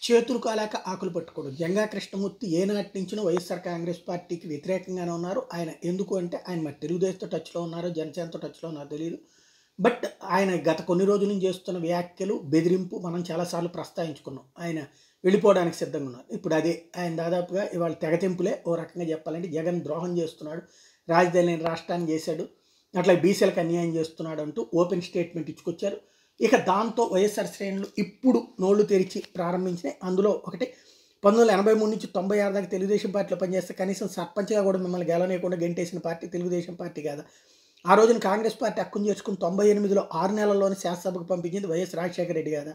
చేతులు కాలాక ఆకులు పట్టుకోవడం. జంగా కృష్ణమూర్తి ఏనాటి నుంచినో వైఎస్ఆర్ కాంగ్రెస్ పార్టీకి వ్యతిరేకంగానే ఉన్నారు. ఆయన ఎందుకు అంటే ఆయన మరి తెలుగుదేశంతో టచ్‌లో ఉన్నారో, జనసేనతో టచ్‌లో ఉన్నారో తెలీదు. బట్ ఆయన గత కొన్ని రోజుల నుంచి చేస్తున్న వ్యాఖ్యలు, బెదిరింపు మనం చాలా సార్లు ప్రస్తావించుకున్నాం. ఆయన వెళ్ళిపోవడానికి సిద్ధంగా ఉన్నారు. ఇప్పుడు అదే ఆయన దాదాపుగా ఇవాళ తెగతెంపులే ఓ రకంగా చెప్పాలంటే జగన్ ద్రోహం చేస్తున్నాడు. రాజధాని లేని రాష్ట్రాన్ని చేశాడు. అట్లా బీసీలకు అన్యాయం చేస్తున్నాడు అంటూ ఓపెన్ స్టేట్మెంట్ ఇచ్చుకొచ్చారు. ఇక దాంతో వైఎస్ఆర్ శ్రేణులు ఇప్పుడు నోళ్లు తెరిచి ప్రారంభించినాయి. అందులో ఒకటి 1983 నుంచి 96 దాకా తెలుగుదేశం పార్టీలో పనిచేస్తే కనీసం సర్పంచ్‌గా కూడా మిమ్మల్ని గెలవనీయకుండా గెంటేసిన పార్టీ తెలుగుదేశం పార్టీ కాదా? ఆ రోజున కాంగ్రెస్ పార్టీ హక్కును చేర్చుకుని 98లో 6 నెలల్లోనే శాసనసభకు పంపించింది వైఎస్ రాజశేఖర రెడ్డి కాదా?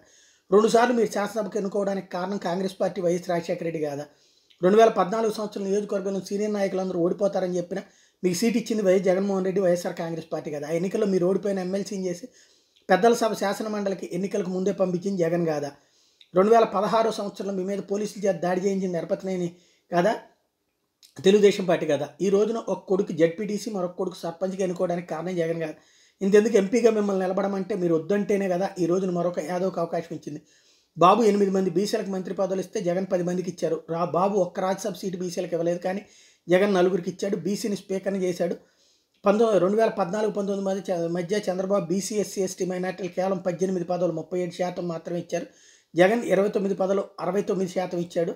2 సార్లు మీరు శాసనసభకు ఎన్నుకోవడానికి కారణం కాంగ్రెస్ పార్టీ వైఎస్ రాజశేఖర రెడ్డి కాదా? 2014 సంవత్సరం నియోజకవర్గంలో సీనియర్ నాయకులందరూ ఓడిపోతారని చెప్పినా మీకు సీట్ ఇచ్చింది వైఎస్ జగన్మోహన్ రెడ్డి, వైఎస్ఆర్ కాంగ్రెస్ పార్టీ కదా! ఆ ఎన్నికల్లో మీరు ఓడిపోయిన ఎమ్మెల్సీని చేసి పెద్దల సభ శాసన మండలికి ఎన్నికలకు ముందే పంపించింది జగన్ కాదా? 2016 సంవత్సరంలో మీ మీద పోలీసుల చేత దాడి చేయించింది నరపతినేని కాదా? తెలుగుదేశం పార్టీ కదా! ఈ రోజున ఒక కొడుకు జడ్పీటీసీ, మరొక కొడుకు సర్పంచ్‌గా ఎన్నుకోవడానికి కారణం జగన్ కాదా? ఇంతెందుకు ఎంపీగా మిమ్మల్ని నిలబడమంటే మీరు వద్దంటేనే కదా ఈ రోజున మరొక యాదవ్‌కి అవకాశం ఇచ్చింది. బాబు 8 మంది బీసీలకు మంత్రి పదవులు ఇస్తే జగన్ 10 మందికి ఇచ్చారు. బాబు ఒక్క రాజ్యసభ సీటు బీసీలకు ఇవ్వలేదు కానీ జగన్ నలుగురికి ఇచ్చాడు. బీసీని స్పీకర్‌ని చేశాడు. 2014-19 మధ్య చంద్రబాబు బీసీ, ఎస్సీ, ఎస్టీ మైనార్టీలు కేవలం 18 పదవులు 37% మాత్రమే ఇచ్చారు. జగన్ 29 పదవులు 69% ఇచ్చాడు.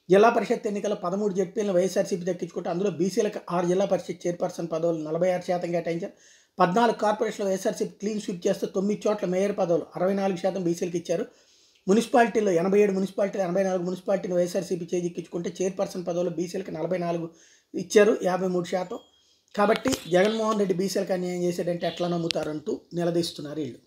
జిల్లా పరిషత్ ఎన్నికల్లో 13 జడ్పీలను వైఎస్ఆర్సీపీ దక్కించుకుంటే అందులో బీసీలకు 6 జిల్లా పరిషత్ చైర్పర్సన్ పదవులు 46% కేటాయించారు. 14 కార్పొరేషన్లు వైఎస్ఆర్సీపీ క్లీన్ స్వీప్ చేస్తే 9 చోట్ల మేయర్ పదవులు 64% బీసీలకు ఇచ్చారు. మున్సిపాలిటీల్లో 87 మున్సిపాలిటీలు 84 మున్సిపాలిటీలు వైఎస్ఆర్సీపీ చేజిక్కించుకుంటే చైర్పర్సన్ పదవులు బీసీలకు 44 ఇచ్చారు, 53%. కాబట్టి జగన్మోహన్ రెడ్డి బీసీలకు అన్యాయం చేశాడంటే ఎట్లా నమ్ముతారంటూ నిలదీస్తున్నారు వీళ్ళు.